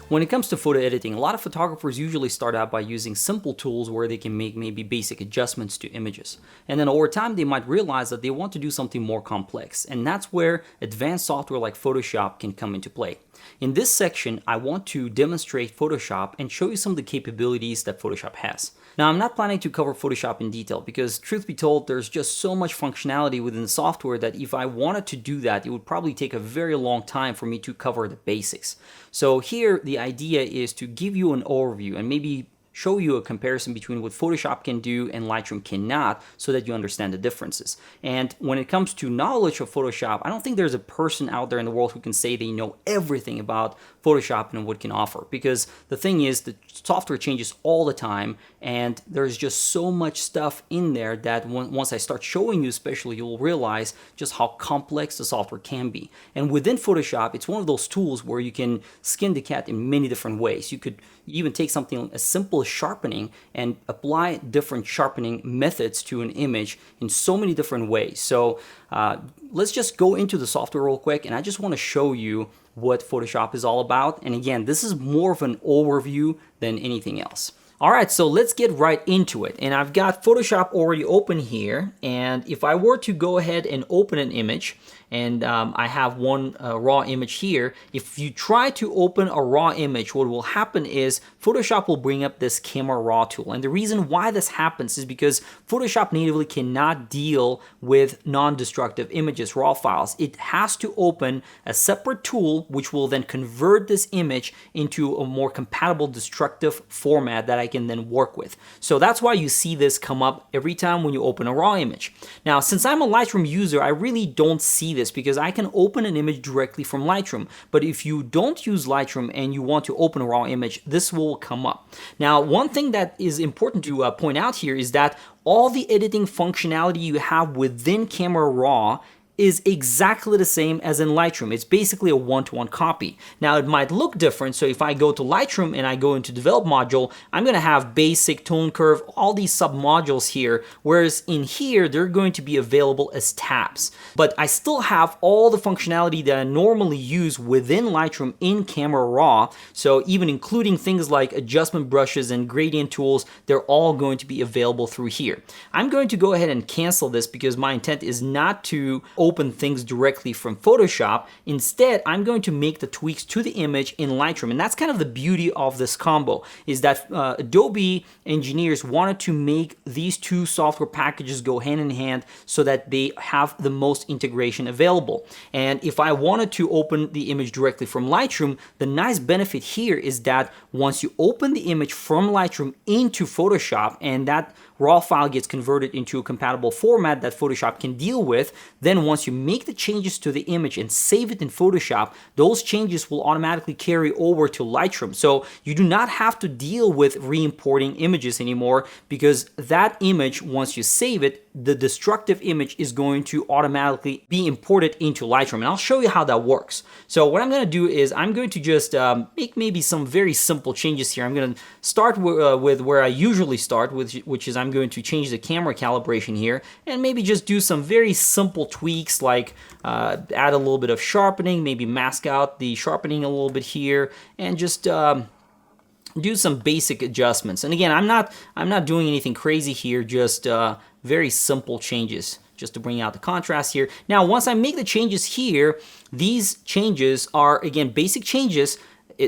When it comes to photo editing, a lot of photographers usually start out by using simple tools where they can make maybe basic adjustments to images. And then over time, they might realize that they want to do something more complex. And that's where advanced software like Photoshop can come into play. In this section, I want to demonstrate Photoshop and show you some of the capabilities that Photoshop has. Now, I'm not planning to cover Photoshop in detail because, truth be told, there's just so much functionality within the software that if I wanted to do that, it would probably take a very long time for me to cover the basics. So here, the idea is to give you an overview and maybe show you a comparison between what Photoshop can do and Lightroom cannot so that you understand the differences. And when it comes to knowledge of Photoshop, I don't think there's a person out there in the world who can say they know everything about Photoshop and what it can offer, because the thing is the software changes all the time and there's just so much stuff in there that once I start showing you especially, you'll realize just how complex the software can be. And within Photoshop, it's one of those tools where you can skin the cat in many different ways. You could even take something as simple as sharpening and apply different sharpening methods to an image in so many different ways. So let's just go into the software real quick, and I just want to show you what Photoshop is all about. And again, this is more of an overview than anything else. All right, so let's get right into it. And I've got Photoshop already open here. And if I were to go ahead and open an image, and I have one raw image here. If you try to open a raw image, what will happen is Photoshop will bring up this camera raw tool. And the reason why this happens is because Photoshop natively cannot deal with non-destructive images, raw files. It has to open a separate tool which will then convert this image into a more compatible destructive format that I can then work with. So that's why you see this come up every time when you open a raw image. Now, since I'm a Lightroom user, I really don't see this because I can open an image directly from Lightroom. But if you don't use Lightroom and you want to open a raw image, this will come up. Now, one thing that is important to point out here is that all the editing functionality you have within Camera Raw is exactly the same as in Lightroom. It's basically a one-to-one copy. Now, it might look different, so if I go to Lightroom and I go into Develop module, I'm gonna have Basic, Tone Curve, all these sub-modules here, whereas in here, they're going to be available as tabs. But I still have all the functionality that I normally use within Lightroom in Camera Raw, so even including things like adjustment brushes and gradient tools, they're all going to be available through here. I'm going to go ahead and cancel this because my intent is not to open things directly from Photoshop. Instead, I'm going to make the tweaks to the image in Lightroom. And that's kind of the beauty of this combo, is that Adobe engineers wanted to make these two software packages go hand in hand so that they have the most integration available. And if I wanted to open the image directly from Lightroom, the nice benefit here is that once you open the image from Lightroom into Photoshop and that raw file gets converted into a compatible format that Photoshop can deal with, then once you make the changes to the image and save it in Photoshop, those changes will automatically carry over to Lightroom. So you do not have to deal with re-importing images anymore, because that image, once you save it, the destructive image is going to automatically be imported into Lightroom. And I'll show you how that works. So what I'm going to do is I'm going to just make maybe some very simple changes here. I'm going to start with where I usually start, which is I'm going to change the camera calibration here and maybe just do some very simple tweaks like add a little bit of sharpening, maybe mask out the sharpening a little bit here, and just do some basic adjustments. And again, I'm not doing anything crazy here, just very simple changes just to bring out the contrast here. Now, once I make the changes here, these changes are, again, basic changes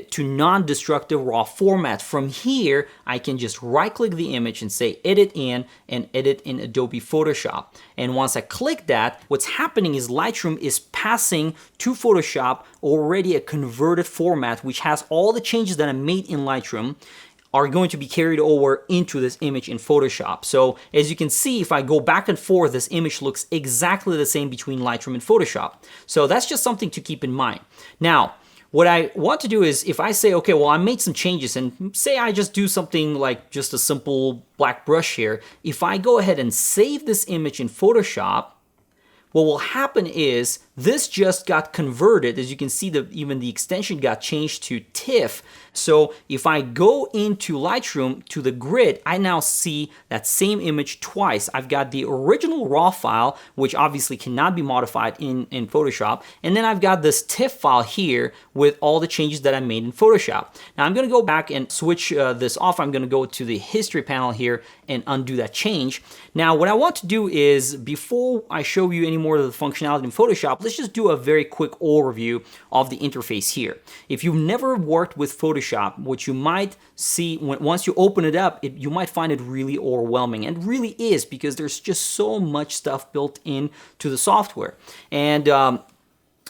to non-destructive raw format. From here, I can just right-click the image and say Edit In and Edit in Adobe Photoshop. And once I click that, what's happening is Lightroom is passing to Photoshop already a converted format which has all the changes that I made in Lightroom are going to be carried over into this image in Photoshop. So as you can see, if I go back and forth, this image looks exactly the same between Lightroom and Photoshop. So that's just something to keep in mind. Now, what I want to do is if I say, okay, well, I made some changes, and say I just do something like just a simple black brush here. If I go ahead and save this image in Photoshop, what will happen is this just got converted. As you can see, even the extension got changed to TIFF. So if I go into Lightroom to the grid, I now see that same image twice. I've got the original raw file, which obviously cannot be modified in Photoshop, and then I've got this TIFF file here with all the changes that I made in Photoshop. Now I'm going to go back and switch this off. I'm going to go to the history panel here and undo that change. Now what I want to do is, before I show you any more of the functionality in Photoshop, let's just do a very quick overview of the interface here. If you've never worked with Photoshop, what you might see once you open it up, you might find it really overwhelming, and really is, because there's just so much stuff built in to the software. And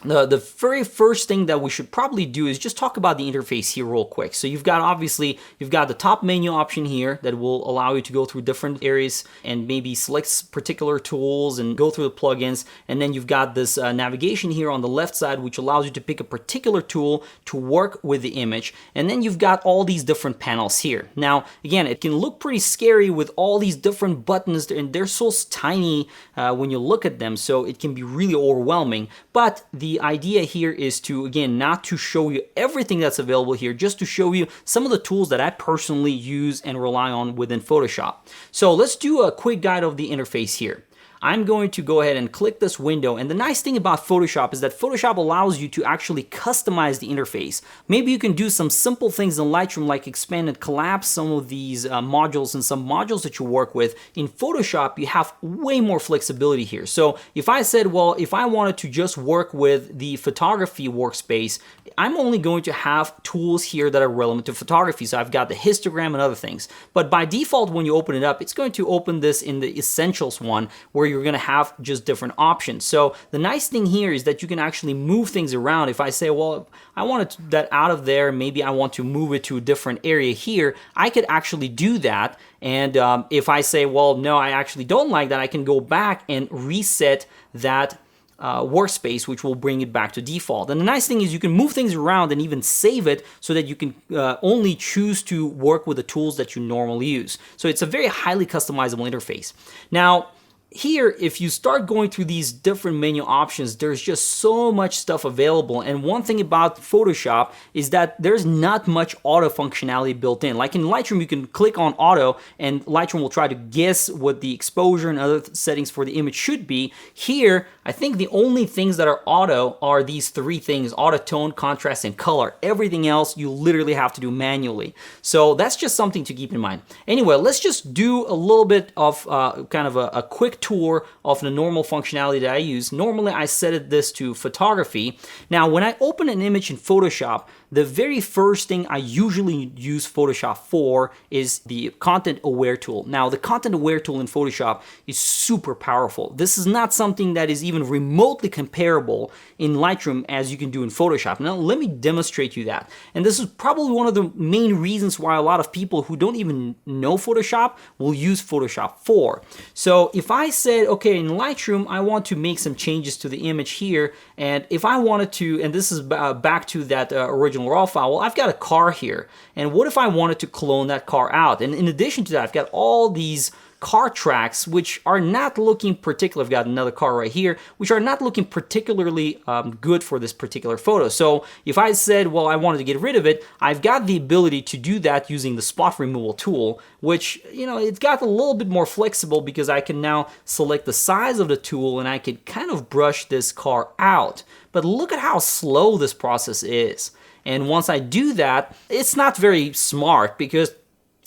the very first thing that we should probably do is just talk about the interface here real quick. So you've got the top menu option here that will allow you to go through different areas and maybe select particular tools and go through the plugins. And then you've got this navigation here on the left side, which allows you to pick a particular tool to work with the image. And then you've got all these different panels here. Now, again, it can look pretty scary with all these different buttons, and they're so tiny when you look at them, so it can be really overwhelming. But the idea here is to, again, not to show you everything that's available here, just to show you some of the tools that I personally use and rely on within Photoshop. So let's do a quick guide of the interface here. I'm going to go ahead and click this window, and the nice thing about Photoshop is that Photoshop allows you to actually customize the interface. Maybe you can do some simple things in Lightroom, like expand and collapse some of these modules and some modules that you work with. In Photoshop, you have way more flexibility here. So if I said, well, if I wanted to just work with the photography workspace, I'm only going to have tools here that are relevant to photography. So I've got the histogram and other things. But by default, when you open it up, it's going to open this in the Essentials one, where you're going to have just different options. So the nice thing here is that you can actually move things around. If I say, well, I want that out of there, maybe I want to move it to a different area here, I could actually do that. And if I say, well, no, I actually don't like that, I can go back and reset that workspace, which will bring it back to default. And the nice thing is you can move things around and even save it so that you can only choose to work with the tools that you normally use. So it's a very highly customizable interface. Now, here, if you start going through these different menu options, there's just so much stuff available. And one thing about Photoshop is that there's not much auto functionality built in. Like in Lightroom, you can click on auto and Lightroom will try to guess what the exposure and other settings for the image should be. Here, I think the only things that are auto are these three things: auto tone, contrast, and color. Everything else you literally have to do manually. So that's just something to keep in mind. Anyway, let's just do a little bit of kind of a quick tour of the normal functionality that I use. Normally I set this to photography. Now when I open an image in Photoshop, the very first thing I usually use Photoshop for is the content aware tool. Now the content aware tool in Photoshop is super powerful. This is not something that is even remotely comparable in Lightroom as you can do in Photoshop. Now let me demonstrate you that. And this is probably one of the main reasons why a lot of people who don't even know Photoshop will use Photoshop 4. So if I said, okay, in Lightroom, I want to make some changes to the image here, and if I wanted to, and this is back to that original raw file, well, I've got a car here, and what if I wanted to clone that car out? And in addition to that, I've got all these car tracks which are not looking particular. I've got another car right here, which are not looking particularly good for this particular photo. So if I said, well, I wanted to get rid of it, I've got the ability to do that using the spot removal tool, which, you know, it's got a little bit more flexible because I can now select the size of the tool and I could kind of brush this car out. But look at how slow this process is. And once I do that, it's not very smart because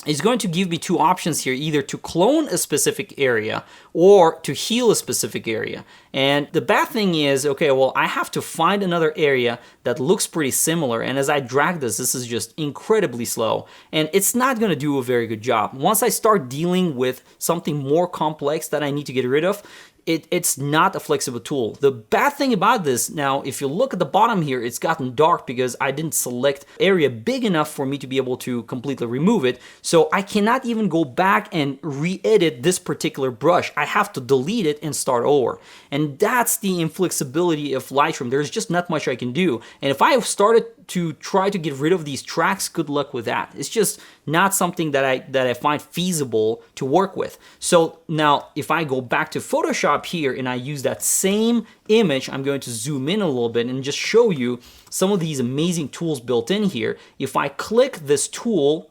it's going to give me two options here, either to clone a specific area or to heal a specific area. And the bad thing is, okay, well, I have to find another area that looks pretty similar. And as I drag this is just incredibly slow. And it's not going to do a very good job. Once I start dealing with something more complex that I need to get rid of, it's not a flexible tool. The bad thing about this, now, if you look at the bottom here, it's gotten dark because I didn't select area big enough for me to be able to completely remove it. So So I cannot even go back and re-edit this particular brush. I have to delete it and start over. And that's the inflexibility of Lightroom. There's just not much I can do. And if I started to try to get rid of these tracks, good luck with that. It's just not something that I find feasible to work with. So now if I go back to Photoshop here and I use that same image, I'm going to zoom in a little bit and just show you some of these amazing tools built in here. If I click this tool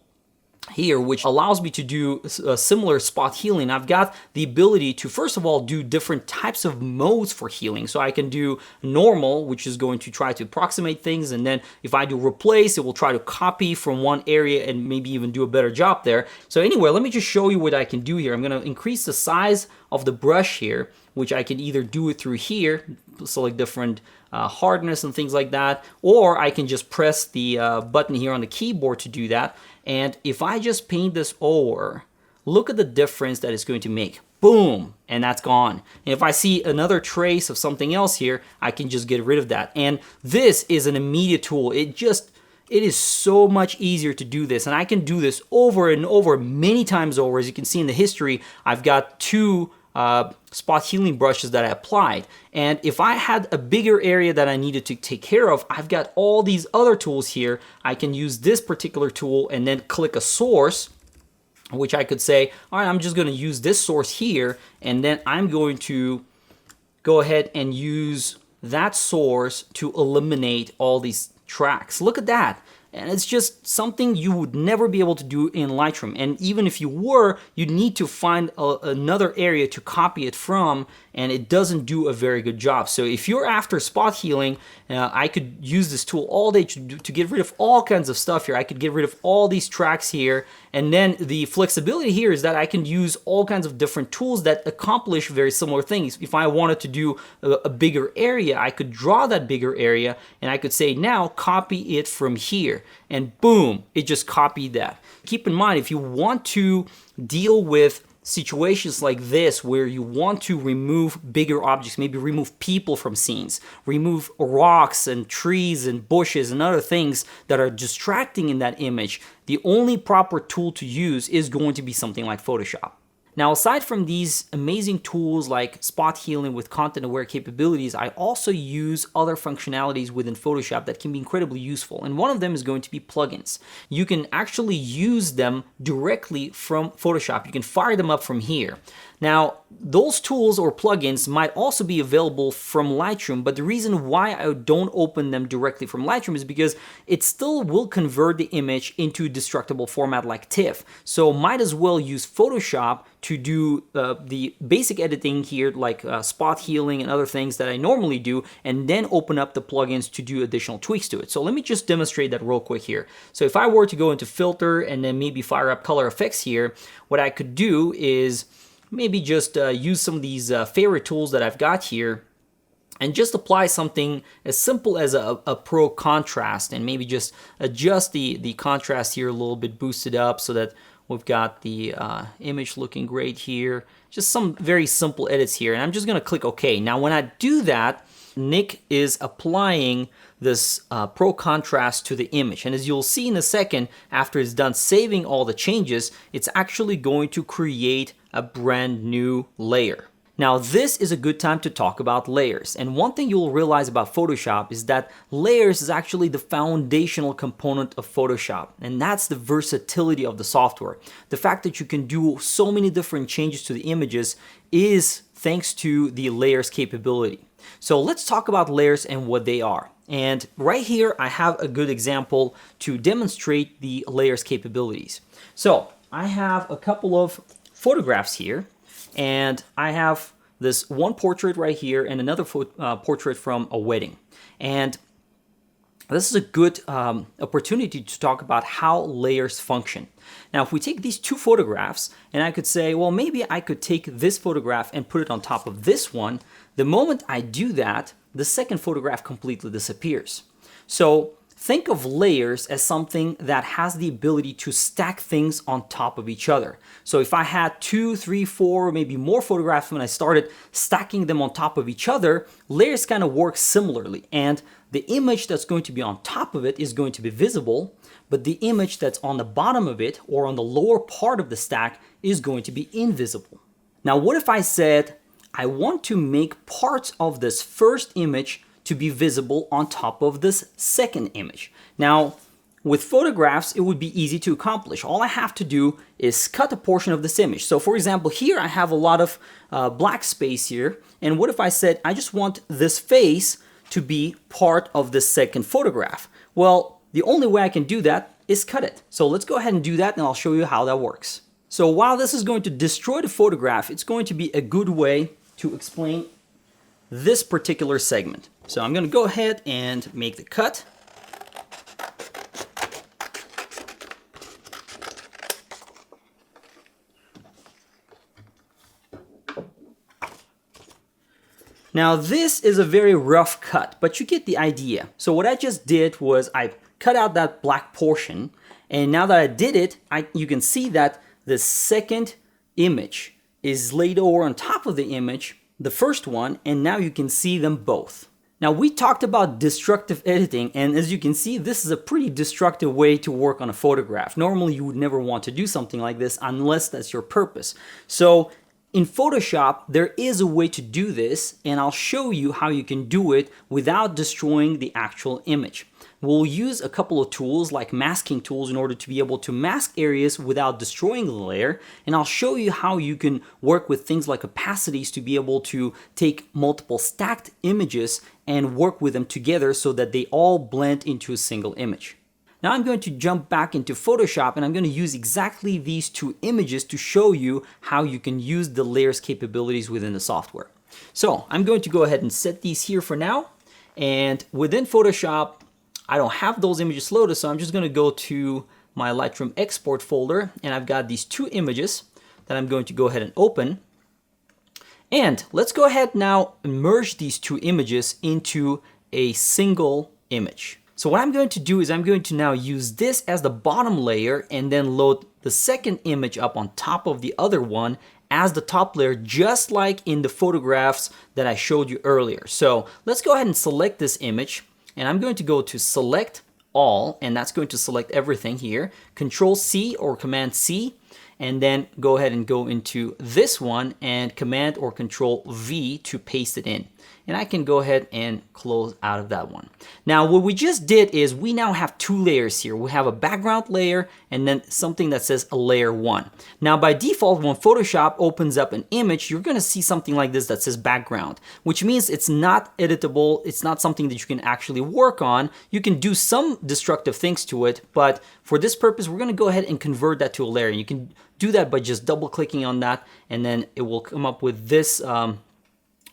here, which allows me to do a similar spot healing, I've got the ability to first of all do different types of modes for healing. So I can do normal, which is going to try to approximate things, and then if I do replace, it will try to copy from one area and maybe even do a better job there. So anyway, let me just show you what I can do here. I'm going to increase the size of the brush here, which I can either do it through here, select different hardness and things like that, or I can just press the button here on the keyboard to do that. And if I just paint this over, look at the difference that it's going to make. Boom, and that's gone. And if I see another trace of something else here, I can just get rid of that. And this is an immediate tool. It is so much easier to do this, and I can do this over and over, many times over. As you can see in the history, I've got two spot healing brushes that I applied. And if I had a bigger area that I needed to take care of, I've got all these other tools here. I can use this particular tool and then click a source, which I could say, all right, I'm just going to use this source here, and then I'm going to go ahead and use that source to eliminate all these tracks. Look at that. And it's just something you would never be able to do in Lightroom. And even if you were, you'd need to find another area to copy it from, and it doesn't do a very good job. So if you're after spot healing, I could use this tool all day to get rid of all kinds of stuff here. I could get rid of all these tracks here. And then the flexibility here is that I can use all kinds of different tools that accomplish very similar things. If I wanted to do a bigger area, I could draw that bigger area, and I could say, now copy it from here. And boom, it just copied that. Keep in mind, if you want to deal with situations like this where you want to remove bigger objects, maybe remove people from scenes, remove rocks and trees and bushes and other things that are distracting in that image, the only proper tool to use is going to be something like Photoshop. Now, aside from these amazing tools like spot healing with content-aware capabilities, I also use other functionalities within Photoshop that can be incredibly useful. And one of them is going to be plugins. You can actually use them directly from Photoshop. You can fire them up from here. Now, those tools or plugins might also be available from Lightroom, but the reason why I don't open them directly from Lightroom is because it still will convert the image into destructible format like TIFF. So might as well use Photoshop to do the basic editing here, like spot healing and other things that I normally do, and then open up the plugins to do additional tweaks to it. So let me just demonstrate that real quick here. So if I were to go into filter and then maybe fire up color effects here, what I could do is maybe just use some of these favorite tools that I've got here and just apply something as simple as a pro contrast, and maybe just adjust the contrast here a little bit, boost it up so that we've got the image looking great here. Just some very simple edits here, and I'm just gonna click OK. Now when I do that, Nick is applying this pro contrast to the image, and as you'll see in a second, after it's done saving all the changes, it's actually going to create a brand new layer. Now this is a good time to talk about layers, and one thing you'll realize about Photoshop is that layers is actually the foundational component of Photoshop, and that's the versatility of the software. The fact that you can do so many different changes to the images is thanks to the layers capability. So let's talk about layers and what they are. And right here I have a good example to demonstrate the layers capabilities. So I have a couple of photographs here, and I have this one portrait right here and another portrait from a wedding. And this is a good opportunity to talk about how layers function. Now, if we take these two photographs, and I could say, well, maybe I could take this photograph and put it on top of this one, the moment I do that, the second photograph completely disappears. So think of layers as something that has the ability to stack things on top of each other. So if I had 2, 3, 4, maybe more photographs when I started stacking them on top of each other, layers kind of work similarly. And the image that's going to be on top of it is going to be visible, but the image that's on the bottom of it or on the lower part of the stack is going to be invisible. Now, what if I said, I want to make parts of this first image to be visible on top of this second image? Now, with photographs, it would be easy to accomplish. All I have to do is cut a portion of this image. So for example, here I have a lot of black space here. And what if I said, I just want this face to be part of the second photograph? Well, the only way I can do that is cut it. So let's go ahead and do that, and I'll show you how that works. So while this is going to destroy the photograph, it's going to be a good way to explain this particular segment. So I'm going to go ahead and make the cut. Now this is a very rough cut, but you get the idea. So what I just did was I cut out that black portion, and now that I did it, you can see that the second image is laid over on top of the image, the first one, and now you can see them both. Now we talked about destructive editing, and as you can see, this is a pretty destructive way to work on a photograph. Normally you would never want to do something like this unless that's your purpose. So in Photoshop, there is a way to do this, and I'll show you how you can do it without destroying the actual image. We'll use a couple of tools like masking tools in order to be able to mask areas without destroying the layer, and I'll show you how you can work with things like opacities to be able to take multiple stacked images and work with them together so that they all blend into a single image. Now I'm going to jump back into Photoshop, and I'm going to use exactly these two images to show you how you can use the layers capabilities within the software. So I'm going to go ahead and set these here for now, and within Photoshop, I don't have those images loaded, so I'm just going to go to my Lightroom export folder, and I've got these two images that I'm going to go ahead and open. And let's go ahead now and merge these two images into a single image. So what I'm going to do is I'm going to now use this as the bottom layer and then load the second image up on top of the other one as the top layer, just like in the photographs that I showed you earlier. So let's go ahead and select this image, and I'm going to go to select all, and that's going to select everything here. Control C or Command C, and then go ahead and go into this one and Command or Control V to paste it in. And I can go ahead and close out of that one. Now what we just did is we now have two layers here. We have a background layer and then something that says a layer 1. Now by default, when Photoshop opens up an image, you're going to see something like this that says background, which means it's not editable. It's not something that you can actually work on. You can do some destructive things to it, but for this purpose, we're going to go ahead and convert that to a layer. You can do that by just double clicking on that, and then it will come up with this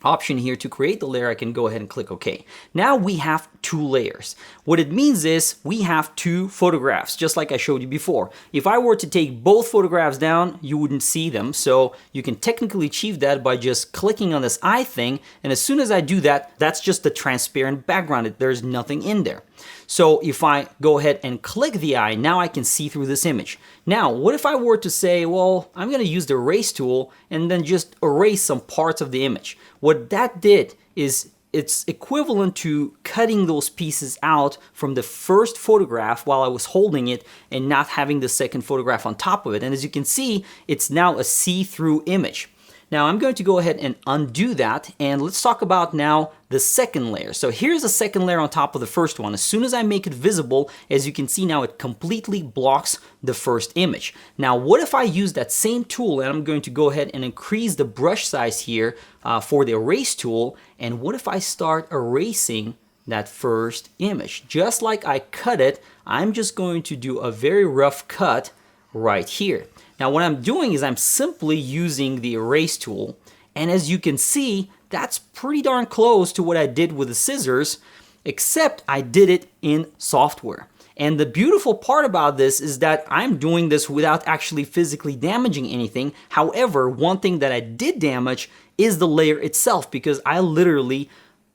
option here to create the layer. I can go ahead and click OK. Now we have two layers. What it means is we have two photographs, just like I showed you before. If I were to take both photographs down, you wouldn't see them. So you can technically achieve that by just clicking on this eye thing. And as soon as I do that, that's just the transparent background. There's nothing in there. So if I go ahead and click the eye, now I can see through this image. Now, what if I were to say, well, I'm going to use the erase tool and then just erase some parts of the image? What that did is it's equivalent to cutting those pieces out from the first photograph while I was holding it and not having the second photograph on top of it. And as you can see, it's now a see-through image. Now I'm going to go ahead and undo that, and let's talk about now the second layer. So here's the second layer on top of the first one. As soon as I make it visible, as you can see now, it completely blocks the first image. Now what if I use that same tool, and I'm going to go ahead and increase the brush size here for the erase tool, and what if I start erasing that first image? Just like I cut it, I'm just going to do a very rough cut right here. Now what I'm doing is I'm simply using the erase tool, and as you can see, that's pretty darn close to what I did with the scissors, except I did it in software. And the beautiful part about this is that I'm doing this without actually physically damaging anything. However, one thing that I did damage is the layer itself, because I literally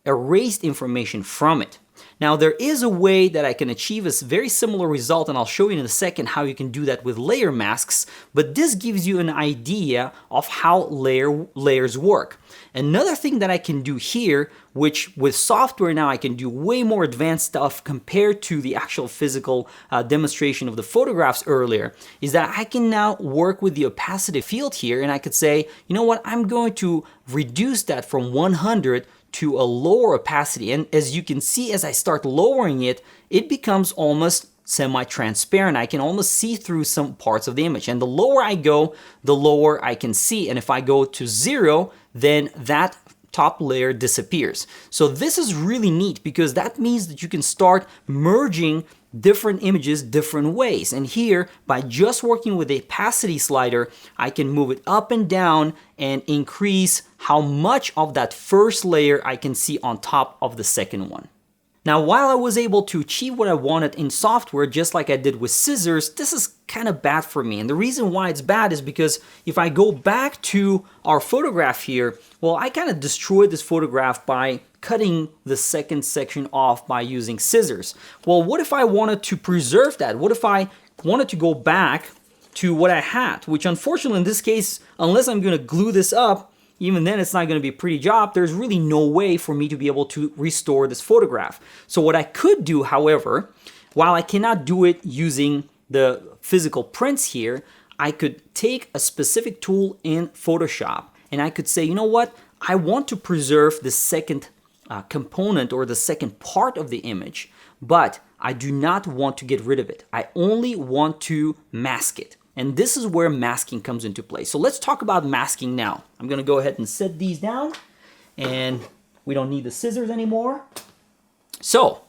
erased information from it. Now there is a way that I can achieve a very similar result, and I'll show you in a second how you can do that with layer masks, but this gives you an idea of how layers work. Another thing that I can do here, which with software now I can do way more advanced stuff compared to the actual physical demonstration of the photographs earlier, is that I can now work with the opacity field here, and I could say, you know what, I'm going to reduce that from 100 to a lower opacity. And as you can see, as I start lowering it, it becomes almost semi-transparent. I can almost see through some parts of the image. And the lower I go, the lower I can see. And if I go to 0, then that top layer disappears. So this is really neat because that means that you can start merging different images different ways. And here, by just working with the opacity slider, I can move it up and down and increase how much of that first layer I can see on top of the second one. Now, while I was able to achieve what I wanted in software, just like I did with scissors, this is kind of bad for me. And the reason why it's bad is because if I go back to our photograph here, well, I kind of destroyed this photograph by cutting the second section off by using scissors. Well, what if I wanted to preserve that? What if I wanted to go back to what I had? Which unfortunately in this case, unless I'm going to glue this up, even then it's not going to be a pretty job. There's really no way for me to be able to restore this photograph. So what I could do, however, while I cannot do it using the physical prints here, I could take a specific tool in Photoshop and I could say, you know what, I want to preserve the second component or the second part of the image, but I do not want to get rid of it. I only want to mask it. And this is where masking comes into play. So let's talk about masking now. I'm going to go ahead and set these down, and we don't need the scissors anymore. So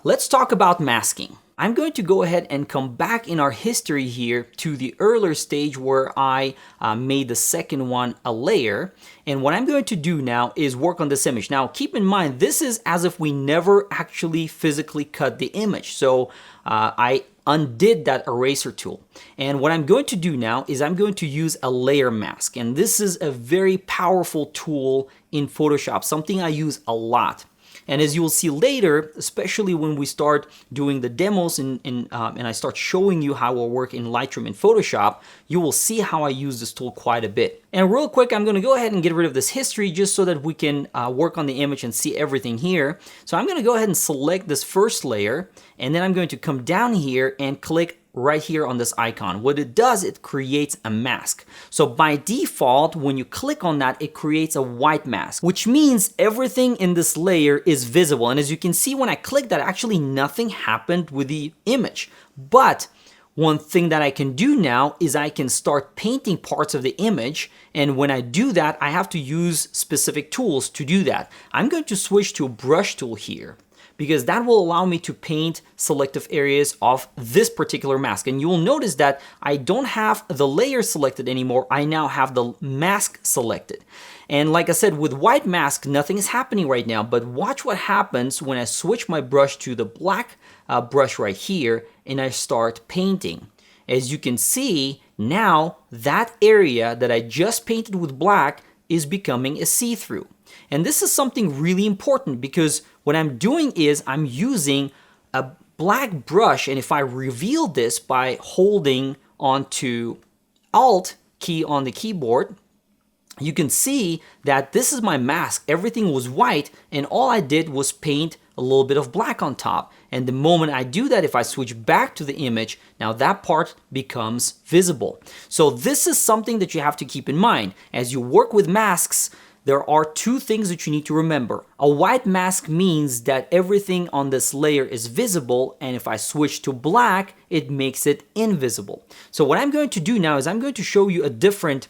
let's talk about masking. I'm going to go ahead and come back in our history here to the earlier stage where I made the second one a layer. And what I'm going to do now is work on this image. Now, keep in mind, this is as if we never actually physically cut the image. So I undid that eraser tool. And what I'm going to do now is I'm going to use a layer mask. And this is a very powerful tool in Photoshop, something I use a lot. And as you will see later, especially when we start doing the demos and I start showing you how I work in Lightroom and Photoshop, you will see how I use this tool quite a bit. And real quick, I'm going to go ahead and get rid of this history just so that we can work on the image and see everything here. So I'm going to go ahead and select this first layer, and then I'm going to come down here and click right here on this icon. What it does, it creates a mask. So by default, when you click on that, it creates a white mask, which means everything in this layer is visible. And as you can see, when I click that, actually nothing happened with the image. But one thing that I can do now is I can start painting parts of the image. And when I do that, I have to use specific tools to do that. I'm going to switch to a brush tool here, because that will allow me to paint selective areas of this particular mask. And you will notice that I don't have the layer selected anymore. I now have the mask selected. And like I said, with white mask, nothing is happening right now, but watch what happens when I switch my brush to the black brush right here and I start painting. As you can see, now that area that I just painted with black is becoming a see-through. And this is something really important because what I'm doing is I'm using a black brush, and if I reveal this by holding onto Alt key on the keyboard, you can see that this is my mask. Everything was white, and all I did was paint a little bit of black on top. And the moment I do that, if I switch back to the image, now that part becomes visible. So this is something that you have to keep in mind. As you work with masks, there are two things that you need to remember. A white mask means that everything on this layer is visible, and if I switch to black, it makes it invisible. So what I'm going to do now is I'm going to show you a different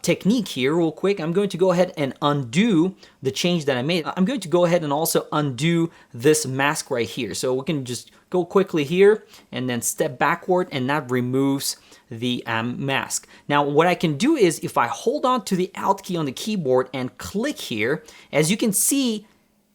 technique here real quick. I'm going to go ahead and undo the change that I made. I'm going to go ahead and also undo this mask right here. So we can just go quickly here and then step backward, and that removes the mask. Now what I can do is if I hold on to the Alt key on the keyboard and click here, as you can see,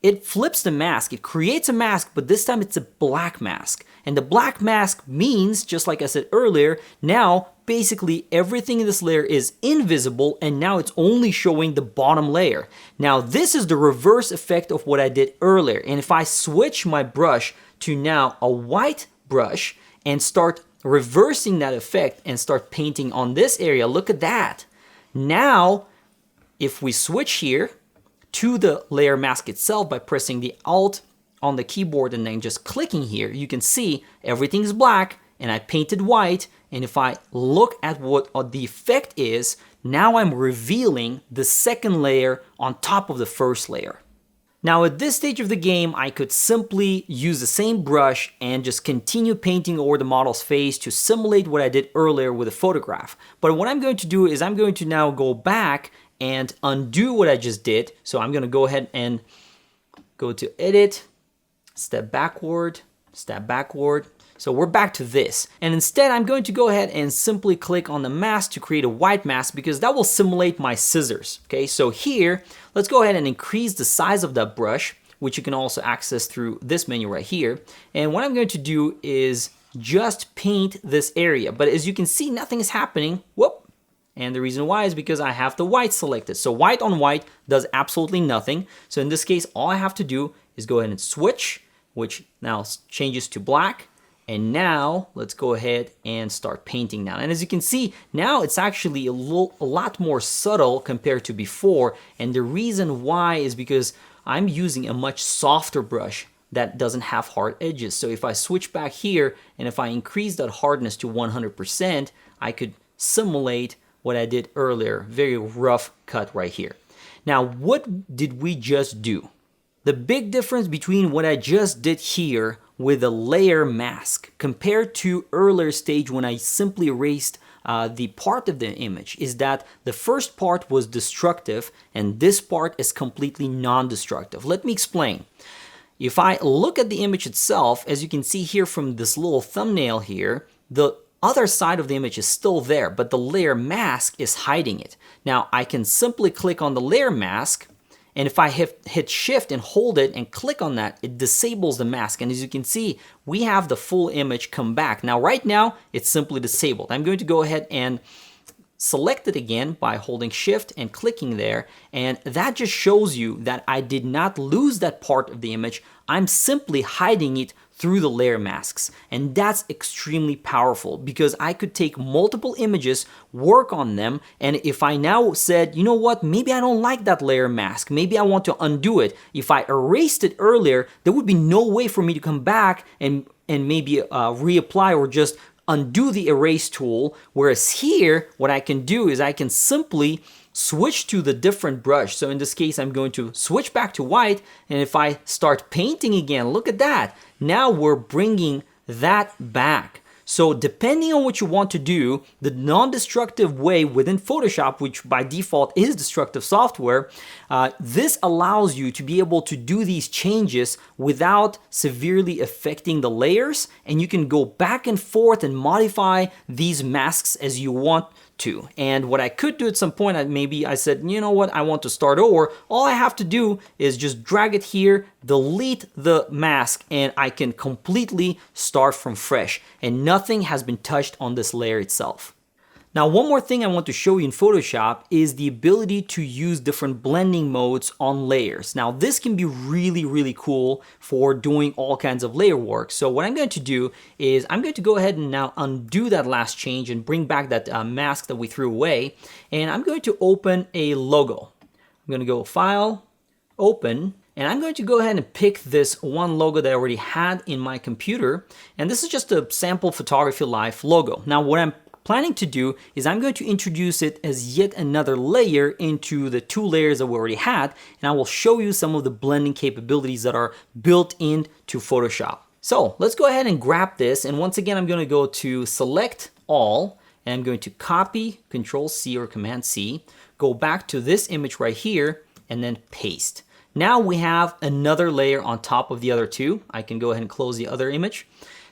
it flips the mask. It creates a mask, but this time it's a black mask. And the black mask means, just like I said earlier, now basically everything in this layer is invisible and now it's only showing the bottom layer. Now this is the reverse effect of what I did earlier. And if I switch my brush to now a white brush and start reversing that effect and start painting on this area, look at that. Now, if we switch here to the layer mask itself by pressing the Alt on the keyboard and then just clicking here, you can see everything's black and I painted white. And if I look at what the effect is, now I'm revealing the second layer on top of the first layer. Now at this stage of the game, I could simply use the same brush and just continue painting over the model's face to simulate what I did earlier with a photograph. But what I'm going to do is I'm going to now go back and undo what I just did. So I'm going to go ahead and go to Edit, Step Backward. So we're back to this. And instead, I'm going to go ahead and simply click on the mask to create a white mask because that will simulate my scissors. Okay, so here, let's go ahead and increase the size of that brush, which you can also access through this menu right here. And what I'm going to do is just paint this area. But as you can see, nothing is happening. Whoop. And the reason why is because I have the white selected. So white on white does absolutely nothing. So in this case, all I have to do is go ahead and switch, which now changes to black. And now let's go ahead and start painting now. And as you can see, now it's actually a lot more subtle compared to before. And the reason why is because I'm using a much softer brush that doesn't have hard edges. So if I switch back here and if I increase that hardness to 100%, I could simulate what I did earlier. Very rough cut right here. Now, what did we just do? The big difference between what I just did here with a layer mask compared to earlier stage when I simply erased the part of the image is that the first part was destructive and this part is completely non-destructive. Let me explain. If I look at the image itself, as you can see here from this little thumbnail here, the other side of the image is still there, but the layer mask is hiding it. Now I can simply click on the layer mask, and if I hit shift and hold it and click on that, it disables the mask. And as you can see, we have the full image come back. Now, right now, it's simply disabled. I'm going to go ahead and select it again by holding shift and clicking there. And that just shows you that I did not lose that part of the image. I'm simply hiding it through the layer masks. And that's extremely powerful because I could take multiple images, work on them, and if I now said, you know what, maybe I don't like that layer mask, maybe I want to undo it. If I erased it earlier, there would be no way for me to come back and maybe reapply or just undo the erase tool. Whereas here, what I can do is I can simply switch to the different brush. So in this case, I'm going to switch back to white. And if I start painting again, look at that. Now we're bringing that back. So depending on what you want to do, the non-destructive way within Photoshop, which by default is destructive software, this allows you to be able to do these changes without severely affecting the layers. And you can go back and forth and modify these masks as you want to. And what I could do at some point, maybe I said, you know what, I want to start over. All I have to do is just drag it here, delete the mask, and I can completely start from fresh. And nothing has been touched on this layer itself. Now, one more thing I want to show you in Photoshop is the ability to use different blending modes on layers. Now, this can be really, really cool for doing all kinds of layer work. So what I'm going to do is I'm going to go ahead and now undo that last change and bring back that mask that we threw away. And I'm going to open a logo. I'm going to go File, Open, and I'm going to go ahead and pick this one logo that I already had in my computer. And this is just a sample Photography Life logo. Now, what I'm planning to do is I'm going to introduce it as yet another layer into the two layers that we already had, and I will show you some of the blending capabilities that are built into Photoshop. So let's go ahead and grab this, and once again I'm going to go to Select All, and I'm going to copy, Control-C or Command-C, go back to this image right here, and then paste. Now we have another layer on top of the other two. I can go ahead and close the other image.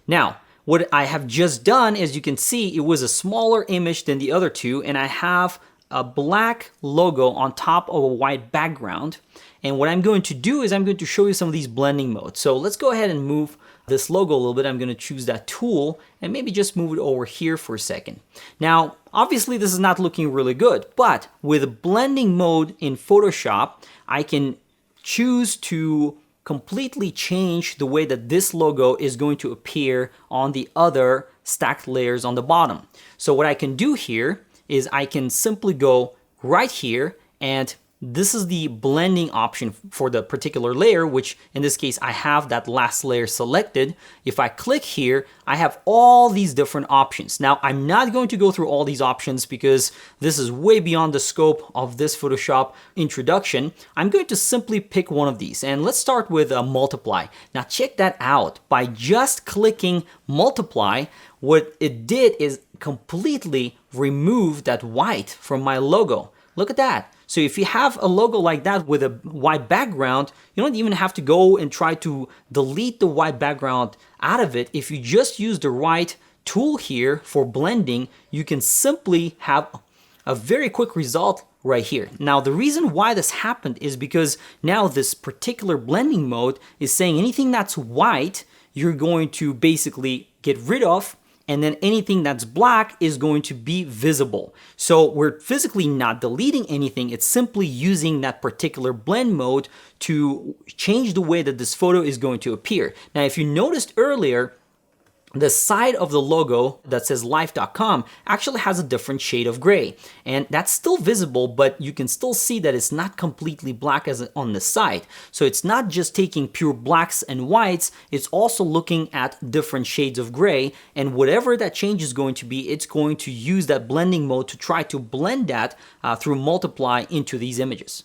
Now, what I have just done, as you can see, it was a smaller image than the other two, and I have a black logo on top of a white background. And what I'm going to do is I'm going to show you some of these blending modes. So let's go ahead and move this logo a little bit. I'm going to choose that tool and maybe just move it over here for a second. Now, obviously this is not looking really good, but with blending mode in Photoshop, I can choose to completely change the way that this logo is going to appear on the other stacked layers on the bottom. So what I can do here is I can simply go right here, and this is the blending option for the particular layer, which in this case, I have that last layer selected. If I click here, I have all these different options. Now, I'm not going to go through all these options because this is way beyond the scope of this Photoshop introduction. I'm going to simply pick one of these, and let's start with multiply. Now, check that out. By just clicking multiply, what it did is completely remove that white from my logo. Look at that. So if you have a logo like that with a white background, you don't even have to go and try to delete the white background out of it. If you just use the right tool here for blending, you can simply have a very quick result right here. Now, the reason why this happened is because now this particular blending mode is saying anything that's white, you're going to basically get rid of, and then anything that's black is going to be visible. So we're physically not deleting anything, it's simply using that particular blend mode to change the way that this photo is going to appear. Now, if you noticed earlier, the side of the logo that says life.com actually has a different shade of gray, and that's still visible, but you can still see that it's not completely black as on the side. So it's not just taking pure blacks and whites, it's also looking at different shades of gray, and whatever that change is going to be, it's going to use that blending mode to try to blend that through multiply into these images.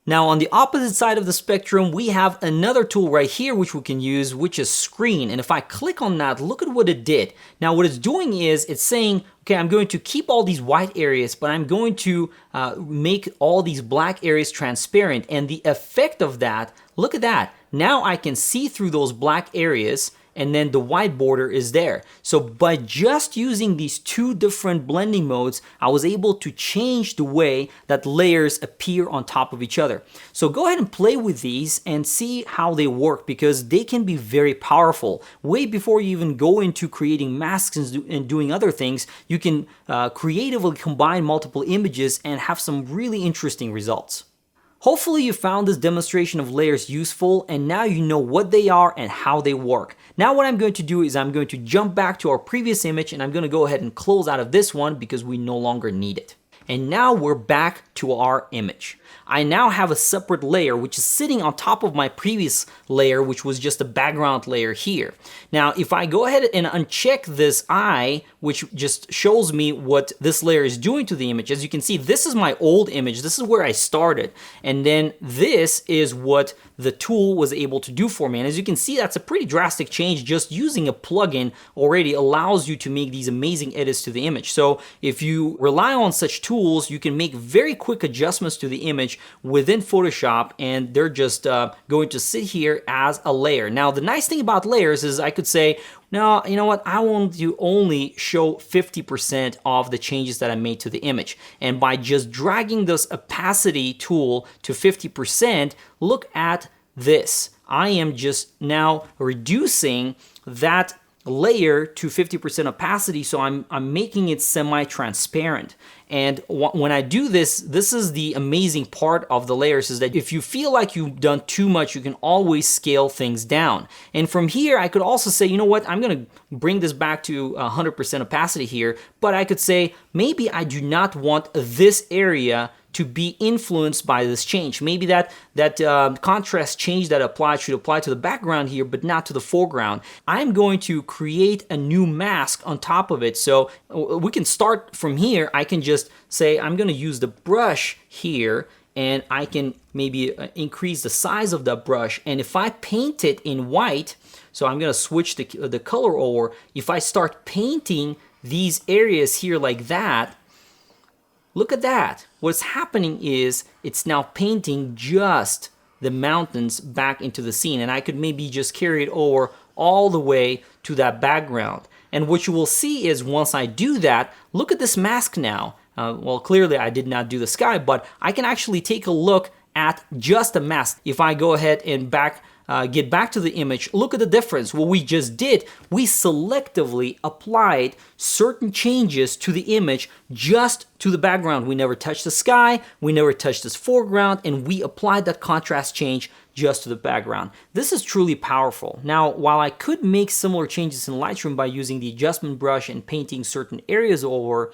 Now, on the opposite side of the spectrum, we have another tool right here which we can use, which is screen. And if I click on that, look at what it did. Now, what it's doing is it's saying, okay, I'm going to keep all these white areas, but I'm going to make all these black areas transparent. And the effect of that, look at that. Now I can see through those black areas, and then the white border is there. So by just using these two different blending modes, I was able to change the way that layers appear on top of each other. So go ahead and play with these and see how they work, because they can be very powerful. Way before you even go into creating masks and doing other things, you can creatively combine multiple images and have some really interesting results. Hopefully you found this demonstration of layers useful, and now you know what they are and how they work. Now what I'm going to do is I'm going to jump back to our previous image, and I'm going to go ahead and close out of this one because we no longer need it. And now we're back to our image. I now have a separate layer which is sitting on top of my previous layer, which was just a background layer here. Now, if I go ahead and uncheck this eye, which just shows me what this layer is doing to the image, as you can see, this is my old image. This is where I started. And then this is what the tool was able to do for me. And as you can see, that's a pretty drastic change. Just using a plugin already allows you to make these amazing edits to the image. So if you rely on such tools, you can make very quick adjustments to the image within Photoshop, and they're just going to sit here as a layer. Now, the nice thing about layers is I could say, no, you know what, I want to only show 50% of the changes that I made to the image. And by just dragging this opacity tool to 50%, look at this. I am just now reducing that layer to 50% opacity, so I'm making it semi-transparent. And when I do this, this is the amazing part of the layers, is that if you feel like you've done too much, you can always scale things down. And from here, I could also say, you know what, I'm gonna bring this back to 100% opacity here, but I could say, maybe I do not want this area to be influenced by this change. Maybe that contrast change that applied should apply to the background here, but not to the foreground. I'm going to create a new mask on top of it. So we can start from here. I can just say, I'm gonna use the brush here, and I can maybe increase the size of that brush. And if I paint it in white, so I'm gonna switch the color over. If I start painting these areas here like that, look at that. What's happening is it's now painting just the mountains back into the scene, and I could maybe just carry it over all the way to that background. And what you will see is once I do that, look at this mask now. Well, clearly I did not do the sky, but I can actually take a look at just a mask. If I go ahead and get back to the image, look at the difference. What we just did, we selectively applied certain changes to the image just to the background. We never touched the sky, we never touched this foreground, and we applied that contrast change just to the background. This is truly powerful. Now, while I could make similar changes in Lightroom by using the adjustment brush and painting certain areas over,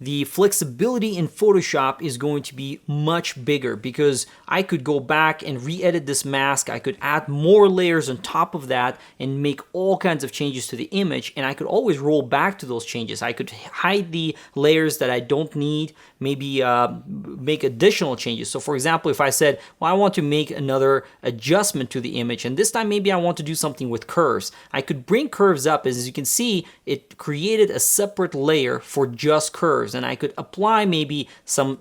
the flexibility in Photoshop is going to be much bigger because I could go back and re-edit this mask. I could add more layers on top of that and make all kinds of changes to the image, and I could always roll back to those changes. I could hide the layers that I don't need, maybe make additional changes. So for example, if I said, well, I want to make another adjustment to the image, and this time maybe I want to do something with curves, I could bring curves up. As you can see, it created a separate layer for just curves, and I could apply maybe some,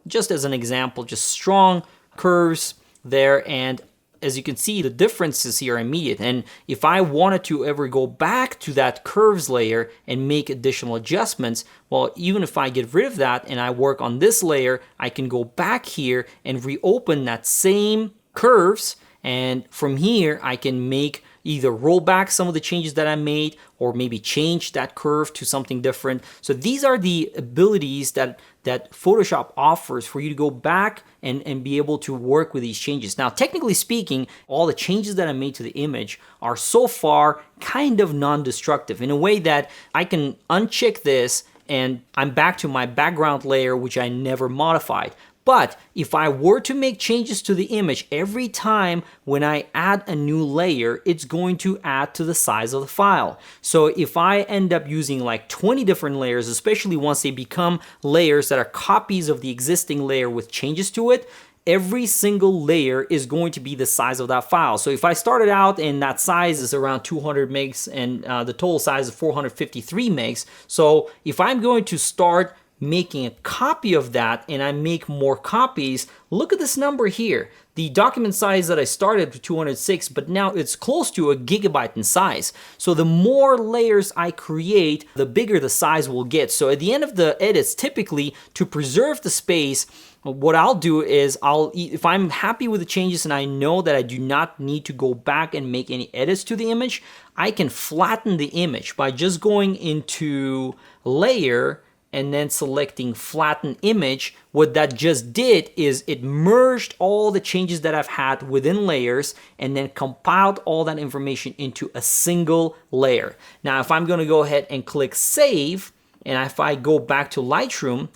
just as an example, just strong curves there, and as you can see, the differences here are immediate. And if I wanted to ever go back to that curves layer and make additional adjustments, well, even if I get rid of that and I work on this layer, I can go back here and reopen that same curves, and from here I can make either roll back some of the changes that I made or maybe change that curve to something different. So these are the abilities that Photoshop offers for you to go back and be able to work with these changes. Now, technically speaking, all the changes that I made to the image are so far kind of non-destructive in a way that I can uncheck this and I'm back to my background layer, which I never modified. But if I were to make changes to the image every time when I add a new layer, it's going to add to the size of the file. So if I end up using like 20 different layers, especially once they become layers that are copies of the existing layer with changes to it, every single layer is going to be the size of that file. So if I started out and that size is around 200 megs and the total size is 453 megs, so if I'm going to start making a copy of that and I make more copies, look at this number here. The document size that I started with 206, but now it's close to a gigabyte in size. So the more layers I create, the bigger the size will get. So at the end of the edits, typically to preserve the space, what I'll do is if I'm happy with the changes and I know that I do not need to go back and make any edits to the image, I can flatten the image by just going into Layer and then selecting Flatten Image. What that just did is it merged all the changes that I've had within layers and then compiled all that information into a single layer. Now, if I'm gonna go ahead and click Save, and if I go back to Lightroom,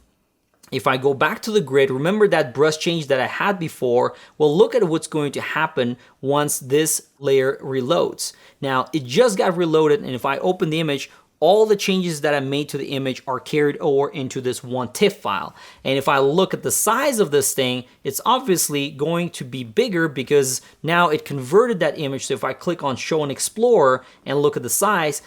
if I go back to the grid, remember that brush change that I had before? Well, look at what's going to happen once this layer reloads. Now, it just got reloaded, and if I open the image, all the changes that I made to the image are carried over into this one TIFF file. And if I look at the size of this thing, it's obviously going to be bigger because now it converted that image. So if I click on Show and Explorer and look at the size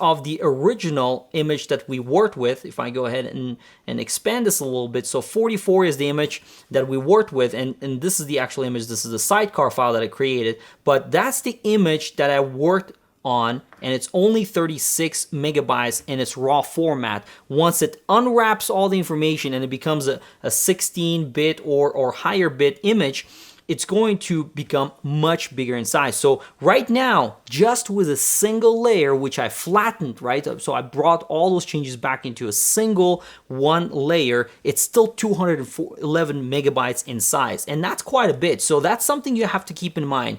of the original image that we worked with. If I go ahead and expand this a little bit, so 44 is the image that we worked with, and this is the actual image. This is the sidecar file that I created, but that's the image that I worked on, and it's only 36 megabytes in its raw format. Once it unwraps all the information and it becomes a 16-bit or higher bit image, it's going to become much bigger in size. So right now, just with a single layer, which I flattened, right? So I brought all those changes back into a single one layer, it's still 211 megabytes in size, and that's quite a bit. So that's something you have to keep in mind.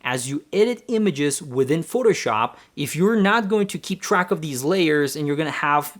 As you edit images within Photoshop, if you're not going to keep track of these layers and you're going to have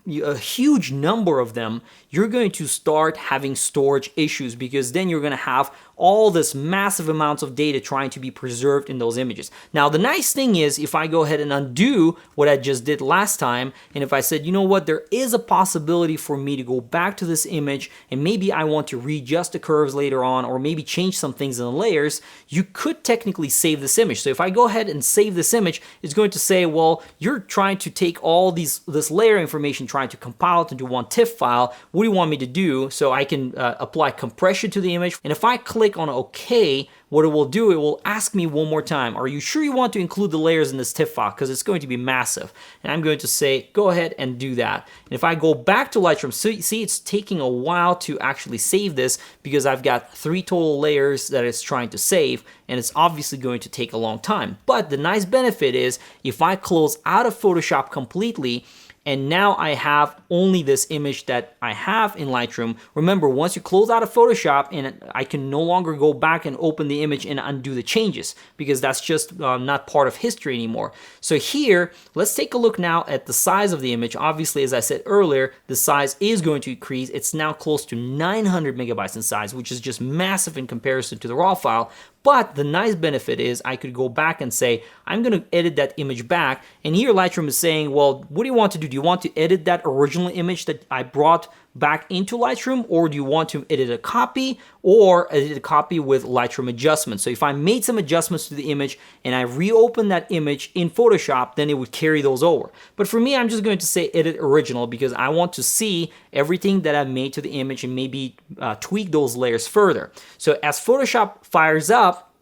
a huge number of them, you're going to start having storage issues, because then you're going to have all this massive amounts of data trying to be preserved in those images. Now, the nice thing is, if I go ahead and undo what I just did last time, and if I said, you know what, there is a possibility for me to go back to this image and maybe I want to readjust the curves later on, or maybe change some things in the layers, you could technically save this image. So if I go ahead and save this image, it's going to say, well, you're trying to take all this layer information, trying to compile it into one TIFF file. What do you want me to do? So I can apply compression to the image, and if I click click on OK, what it will do, it will ask me one more time, are you sure you want to include the layers in this TIFF file? Because it's going to be massive. And I'm going to say, go ahead and do that. And if I go back to Lightroom, see it's taking a while to actually save this because I've got 3 total layers that it's trying to save, and it's obviously going to take a long time. But the nice benefit is if I close out of Photoshop completely, and now I have only this image that I have in Lightroom. Remember, once you close out of Photoshop, and I can no longer go back and open the image and undo the changes because that's just not part of history anymore. So here, let's take a look now at the size of the image. Obviously, as I said earlier, the size is going to increase. It's now close to 900 megabytes in size, which is just massive in comparison to the raw file. But the nice benefit is I could go back and say, I'm going to edit that image back. And here Lightroom is saying, well, what do you want to do? Do you want to edit that original image that I brought back into Lightroom, or do you want to edit a copy or edit a copy with Lightroom adjustments? So if I made some adjustments to the image and I reopen that image in Photoshop, then it would carry those over. But for me, I'm just going to say edit original because I want to see everything that I've made to the image and maybe tweak those layers further. So as Photoshop fires up,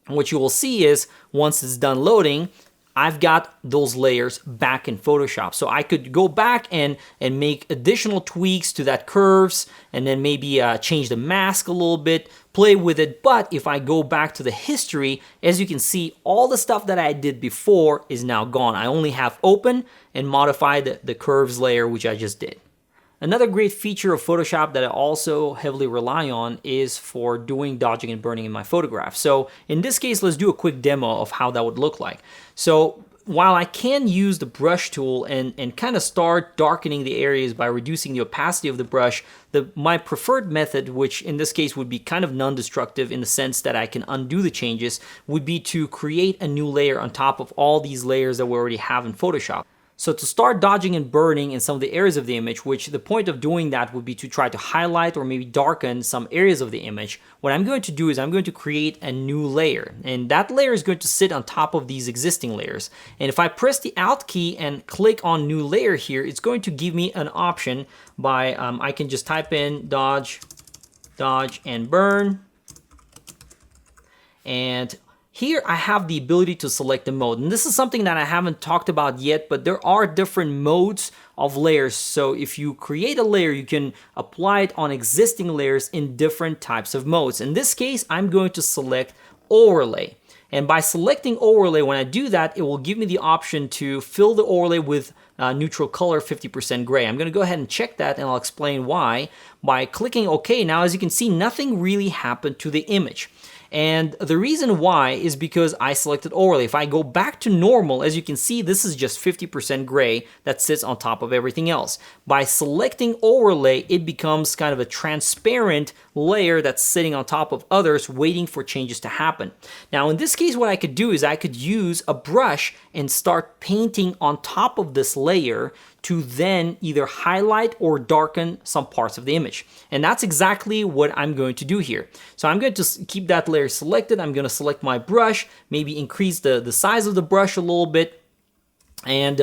what you will see is once it's done loading, I've got those layers back in Photoshop. So I could go back and make additional tweaks to that curves and then maybe change the mask a little bit, play with it. But if I go back to the history, as you can see, all the stuff that I did before is now gone. I only have open and modify the curves layer, which I just did. Another great feature of Photoshop that I also heavily rely on is for doing dodging and burning in my photographs. So in this case, let's do a quick demo of how that would look like. So while I can use the brush tool and kind of start darkening the areas by reducing the opacity of the brush, my preferred method, which in this case would be kind of non-destructive in the sense that I can undo the changes, would be to create a new layer on top of all these layers that we already have in Photoshop. So to start dodging and burning in some of the areas of the image, which the point of doing that would be to try to highlight or maybe darken some areas of the image, what I'm going to do is I'm going to create a new layer. And that layer is going to sit on top of these existing layers. And if I press the Alt key and click on new layer here, it's going to give me an option by, I can just type in dodge and burn. And here I have the ability to select the mode, and this is something that I haven't talked about yet, but there are different modes of layers. So if you create a layer, you can apply it on existing layers in different types of modes. In this case, I'm going to select overlay. And by selecting overlay, when I do that, it will give me the option to fill the overlay with neutral color 50% gray. I'm going to go ahead and check that, and I'll explain why. By clicking OK, now as you can see, nothing really happened to the image. And the reason why is because I selected overlay. If I go back to normal, as you can see, this is just 50% gray that sits on top of everything else. By selecting overlay, it becomes kind of a transparent layer that's sitting on top of others waiting for changes to happen. Now in this case, what I could do is I could use a brush and start painting on top of this layer to then either highlight or darken some parts of the image. And that's exactly what I'm going to do here. So I'm going to keep that layer selected. I'm going to select my brush, maybe increase the size of the brush a little bit. And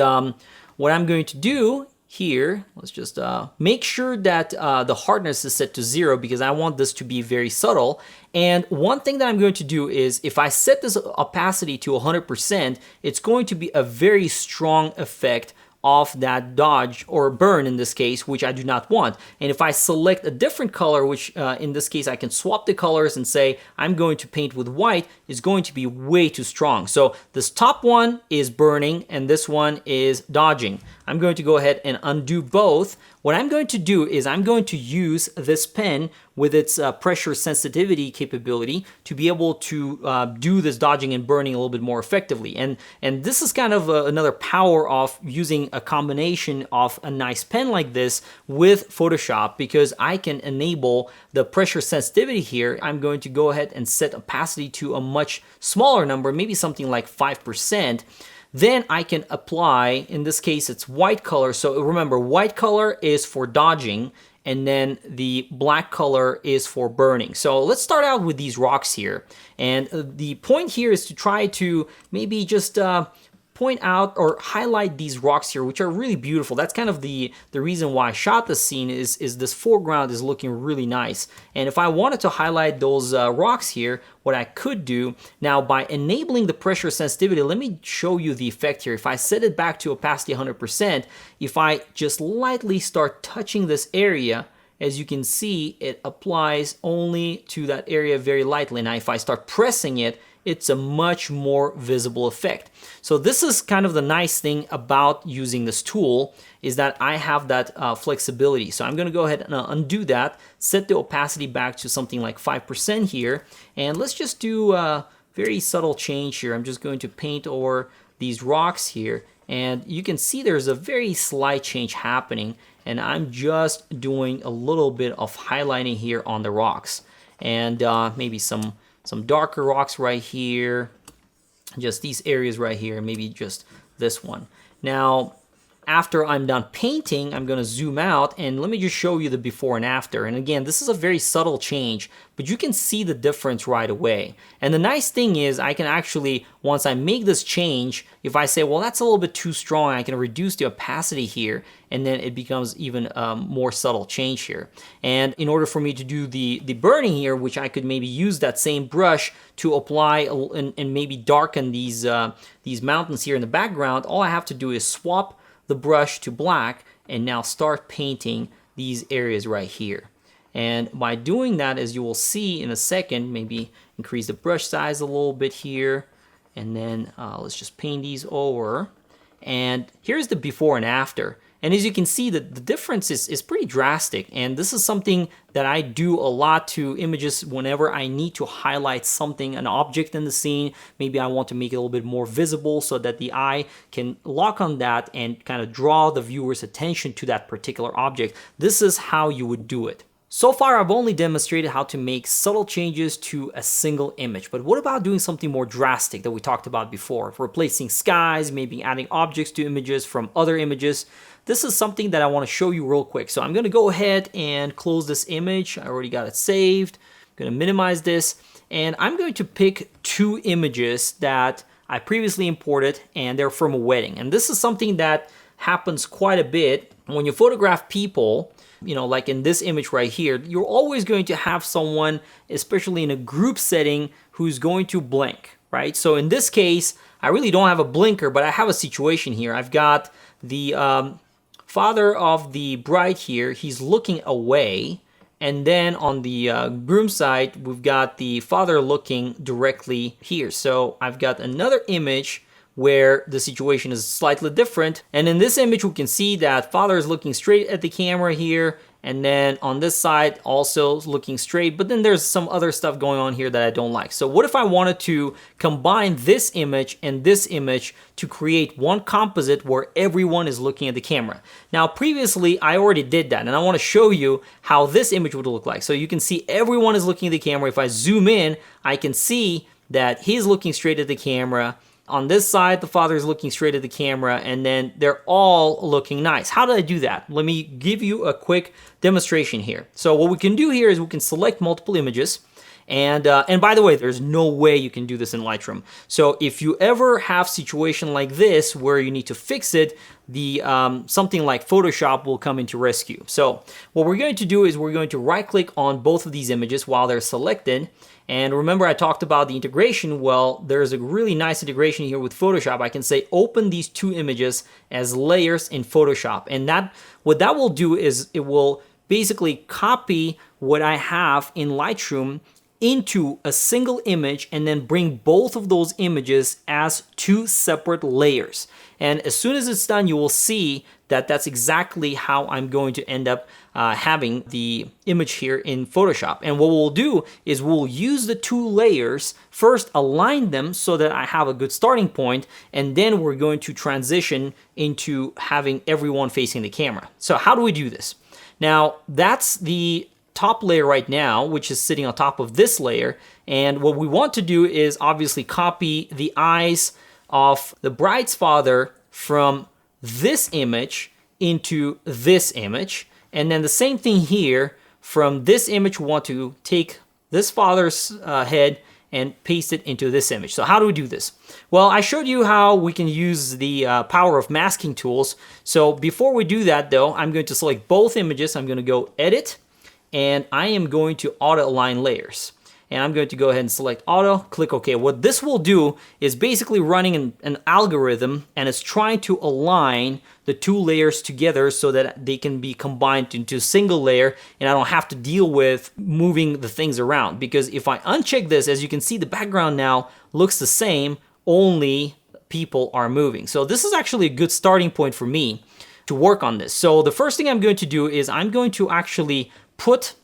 what I'm going to do here, let's just make sure that the hardness is set to 0 because I want this to be very subtle. And one thing that I'm going to do is if I set this opacity to 100%, it's going to be a very strong effect of that dodge or burn in this case, which I do not want. And if I select a different color, which in this case I can swap the colors and say I'm going to paint with white, is going to be way too strong. So this top one is burning and this one is dodging. I'm going to go ahead and undo both. What I'm going to do is I'm going to use this pen with its pressure sensitivity capability to be able to do this dodging and burning a little bit more effectively. And this is kind of another power of using a combination of a nice pen like this with Photoshop, because I can enable the pressure sensitivity here. I'm going to go ahead and set opacity to a much smaller number, maybe something like 5%. Then I can apply, in this case it's white color. So remember, white color is for dodging and then the black color is for burning. So let's start out with these rocks here. And the point here is to try to maybe just point out or highlight these rocks here, which are really beautiful. That's kind of the reason why I shot the scene is this foreground is looking really nice. And if I wanted to highlight those rocks here, what I could do now by enabling the pressure sensitivity, let me show you the effect here. If I set it back to opacity 100%, if I just lightly start touching this area, as you can see, it applies only to that area very lightly. Now, if I start pressing it, it's a much more visible effect. So this is kind of the nice thing about using this tool, is that I have that flexibility. So I'm gonna go ahead and undo that, set the opacity back to something like 5% here, and let's just do a very subtle change here. I'm just going to paint over these rocks here, and you can see there's a very slight change happening, and I'm just doing a little bit of highlighting here on the rocks, and maybe some darker rocks right here, just these areas right here, maybe just this one. Now, after I'm done painting, I'm gonna zoom out and let me just show you the before and after. And again, this is a very subtle change, but you can see the difference right away. And the nice thing is I can actually, once I make this change, if I say, well, that's a little bit too strong, I can reduce the opacity here, and then it becomes even more subtle change here. And in order for me to do the burning here, which I could maybe use that same brush to apply and maybe darken these mountains here in the background, all I have to do is swap the brush to black and now start painting these areas right here. And by doing that, as you will see in a second, maybe increase the brush size a little bit here, and then let's just paint these over. And here's the before and after. And as you can see, the difference is pretty drastic. And this is something that I do a lot to images whenever I need to highlight something, an object in the scene. Maybe I want to make it a little bit more visible so that the eye can lock on that and kind of draw the viewer's attention to that particular object. This is how you would do it. So far, I've only demonstrated how to make subtle changes to a single image, but what about doing something more drastic that we talked about before? Replacing skies, maybe adding objects to images from other images. This is something that I want to show you real quick. So I'm going to go ahead and close this image. I already got it saved. I'm going to minimize this, and I'm going to pick two images that I previously imported, and they're from a wedding. And this is something that happens quite a bit when you photograph people. You know, like in this image right here, you're always going to have someone, especially in a group setting, who's going to blink, right? So in this case, I really don't have a blinker, but I have a situation here. I've got the father of the bride here. He's looking away. And then on the groom side, we've got the father looking directly here. So I've got another image where the situation is slightly different. And in this image, we can see that father is looking straight at the camera here. And then on this side, also looking straight. But then there's some other stuff going on here that I don't like. So what if I wanted to combine this image and this image to create one composite where everyone is looking at the camera? Now, previously, I already did that. And I want to show you how this image would look like. So you can see everyone is looking at the camera. If I zoom in, I can see that he's looking straight at the camera. On this side, the father is looking straight at the camera, and then they're all looking nice. How did I do that? Let me give you a quick demonstration here. So what we can do here is we can select multiple images. And by the way, there's no way you can do this in Lightroom. So if you ever have a situation like this where you need to fix it, something like Photoshop will come into rescue. So what we're going to do is we're going to right-click on both of these images while they're selected. And remember, I talked about the integration. Well, there's a really nice integration here with Photoshop. I can say open these two images as layers in Photoshop. And what that will do is it will basically copy what I have in Lightroom into a single image and then bring both of those images as two separate layers. And as soon as it's done, you will see that that's exactly how I'm going to end up having the image here in Photoshop. And what we'll do is we'll use the two layers, first align them so that I have a good starting point, and then we're going to transition into having everyone facing the camera. So how do we do this? Now, that's the top layer right now, which is sitting on top of this layer. And what we want to do is obviously copy the eyes of the bride's father from this image into this image. And then the same thing here, from this image, we want to take this father's head and paste it into this image. So how do we do this? Well, I showed you how we can use the power of masking tools. So before we do that though, I'm going to select both images. I'm going to go Edit, and I am going to Auto Align Layers. And I'm going to go ahead and select Auto, click OK. What this will do is basically running an algorithm, and it's trying to align the two layers together so that they can be combined into a single layer, and I don't have to deal with moving the things around. Because if I uncheck this, as you can see, the background now looks the same, only people are moving. So this is actually a good starting point for me to work on this. So the first thing I'm going to do is I'm going to actually put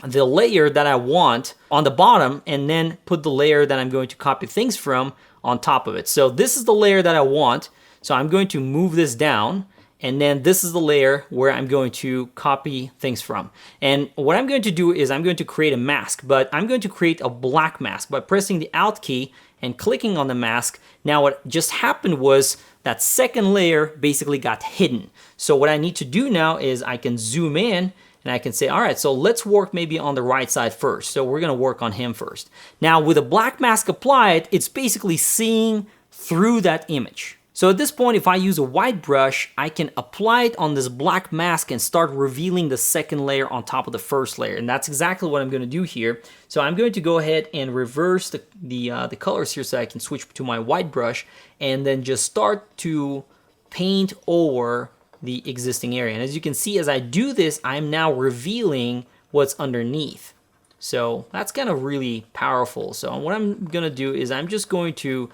the layer that I want on the bottom, and then put the layer that I'm going to copy things from on top of it. So this is the layer that I want. So I'm going to move this down, and then this is the layer where I'm going to copy things from. And what I'm going to do is I'm going to create a mask, but I'm going to create a black mask by pressing the Alt key and clicking on the mask. Now what just happened was that second layer basically got hidden. So what I need to do now is I can zoom in, and I can say, all right, so let's work maybe on the right side first. So we're gonna work on him first. Now with a black mask applied, it's basically seeing through that image. So at this point, if I use a white brush, I can apply it on this black mask and start revealing the second layer on top of the first layer. And that's exactly what I'm gonna do here. So I'm going to go ahead and reverse the colors here so I can switch to my white brush, and then just start to paint over the existing area. And as you can see, as I do this, I'm now revealing what's underneath. So that's kind of really powerful. So what I'm gonna do is I'm just going to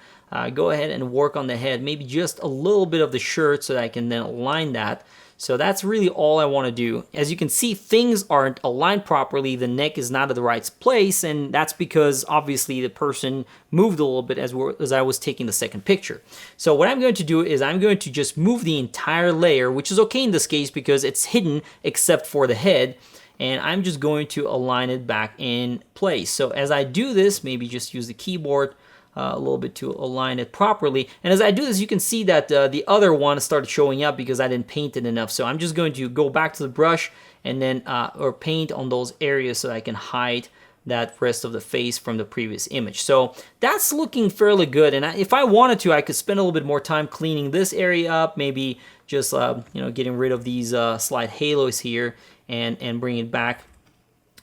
go ahead and work on the head, maybe just a little bit of the shirt so that I can then align that. So that's really all I want to do. As you can see, things aren't aligned properly. The neck is not at the right place, and that's because obviously the person moved a little bit as I was taking the second picture. So what I'm going to do is I'm going to just move the entire layer, which is okay in this case because it's hidden except for the head, and I'm just going to align it back in place. So as I do this, maybe just use the keyboard a little bit to align it properly. And as I do this, you can see that the other one started showing up because I didn't paint it enough. So I'm just going to go back to the brush and then or paint on those areas so I can hide that rest of the face from the previous image. So that's looking fairly good. And if I wanted to, I could spend a little bit more time cleaning this area up, maybe just getting rid of these slight halos here and bring it back.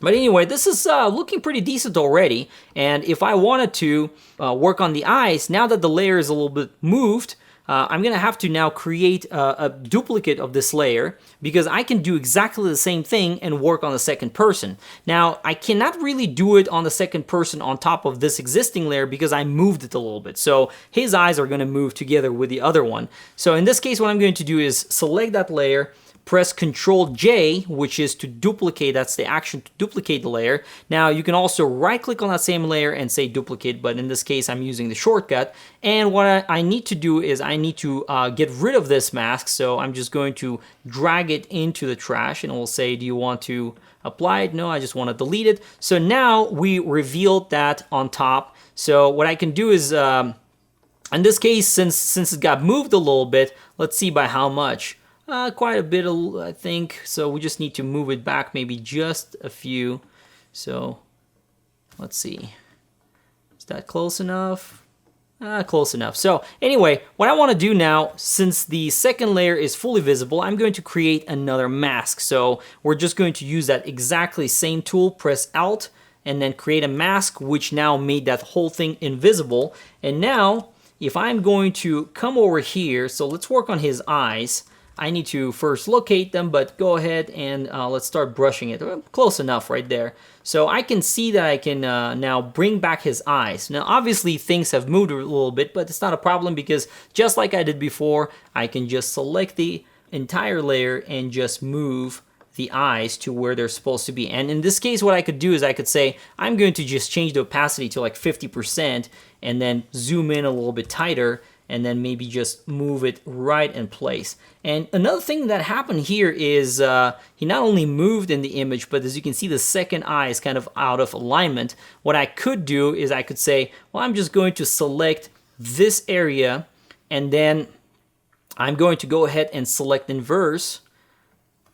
But anyway, this is looking pretty decent already. And if I wanted to work on the eyes, now that the layer is a little bit moved, I'm gonna have to now create a duplicate of this layer, because I can do exactly the same thing and work on the second person. Now, I cannot really do it on the second person on top of this existing layer because I moved it a little bit. So his eyes are gonna move together with the other one. So in this case, what I'm going to do is select that layer, press Ctrl J, which is to duplicate. That's the action to duplicate the layer. Now you can also right click on that same layer and say duplicate, but in this case I'm using the shortcut. And what I need to do is I need to get rid of this mask. So I'm just going to drag it into the trash, and it will say, do you want to apply it? No, I just want to delete it. So now we revealed that on top. So what I can do is, in this case, since it got moved a little bit, let's see by how much. Quite a bit, I think. So we just need to move it back maybe just a few. So let's see. Is that close enough? Close enough. So anyway, what I want to do now, since the second layer is fully visible, I'm going to create another mask. So we're just going to use that exactly same tool, press Alt, and then create a mask, which now made that whole thing invisible. And now, if I'm going to come over here, so let's work on his eyes. I need to first locate them, but go ahead and let's start brushing it. Close enough right there. So I can see that I can now bring back his eyes. Now obviously things have moved a little bit, but it's not a problem because just like I did before, I can just select the entire layer and just move the eyes to where they're supposed to be. And in this case, what I could do is I could say, I'm going to just change the opacity to like 50% and then zoom in a little bit tighter, and then maybe just move it right in place. And another thing that happened here is he not only moved in the image, but as you can see, the second eye is kind of out of alignment. What I could do is I could say, well, I'm just going to select this area, and then I'm going to go ahead and select inverse,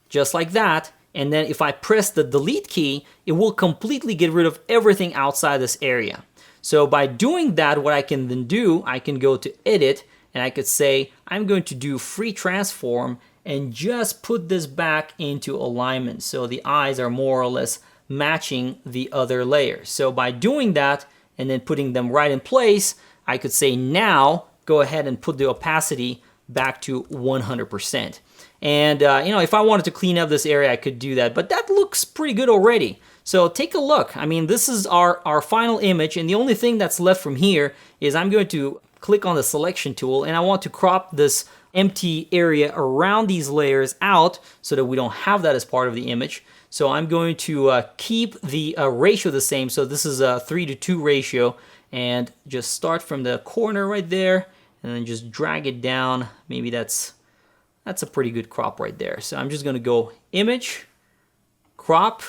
just like that. And then if I press the delete key, it will completely get rid of everything outside this area. So by doing that, what I can then do, I can go to edit and I could say, I'm going to do free transform and just put this back into alignment. So the eyes are more or less matching the other layers. So by doing that and then putting them right in place, I could say now go ahead and put the opacity back to 100%. And if I wanted to clean up this area, I could do that, but that looks pretty good already. So take a look. I mean, this is our final image, and the only thing that's left from here is I'm going to click on the selection tool, and I want to crop this empty area around these layers out so that we don't have that as part of the image. So I'm going to keep the ratio the same. So this is a 3:2 ratio, and just start from the corner right there, and then just drag it down. Maybe that's a pretty good crop right there. So I'm just going to go image, crop,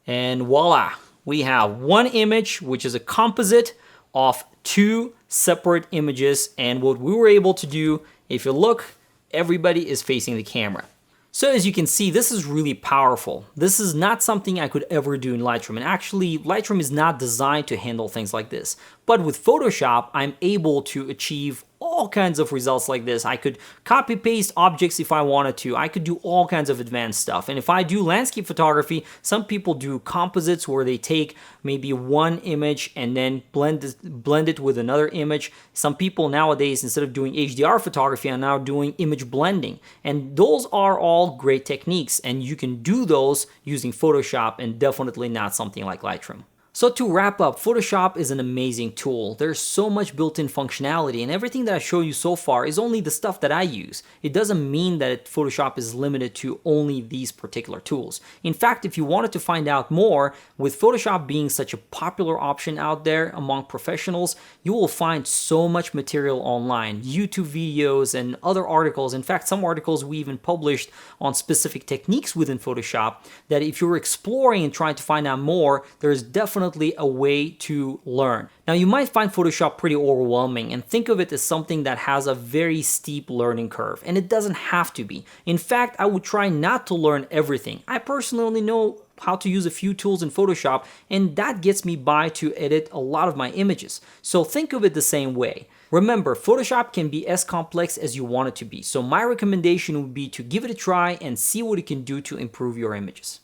and voila. We have one image, which is a composite of two separate images. And what we were able to do, if you look, everybody is facing the camera. So as you can see, this is really powerful. This is not something I could ever do in Lightroom. And actually, Lightroom is not designed to handle things like this. But with Photoshop, I'm able to achieve all kinds of results like this. I could copy paste objects if I wanted to. I could do all kinds of advanced stuff. And if I do landscape photography, some people do composites where they take maybe one image and then blend it with another image. Some people nowadays, instead of doing HDR photography, are now doing image blending. And those are all great techniques, and you can do those using Photoshop, and definitely not something like Lightroom. So to wrap up, Photoshop is an amazing tool. There's so much built-in functionality, and everything that I show you so far is only the stuff that I use. It doesn't mean that Photoshop is limited to only these particular tools. In fact, if you wanted to find out more, with Photoshop being such a popular option out there among professionals, you will find so much material online, YouTube videos and other articles. In fact, some articles we even published on specific techniques within Photoshop that if you're exploring and trying to find out more, there's definitely a way to learn. Now, you might find Photoshop pretty overwhelming and think of it as something that has a very steep learning curve, and it doesn't have to be. In fact, I would try not to learn everything. I personally know how to use a few tools in Photoshop, and that gets me by to edit a lot of my images. So think of it the same way. Remember, Photoshop can be as complex as you want it to be. So my recommendation would be to give it a try and see what it can do to improve your images.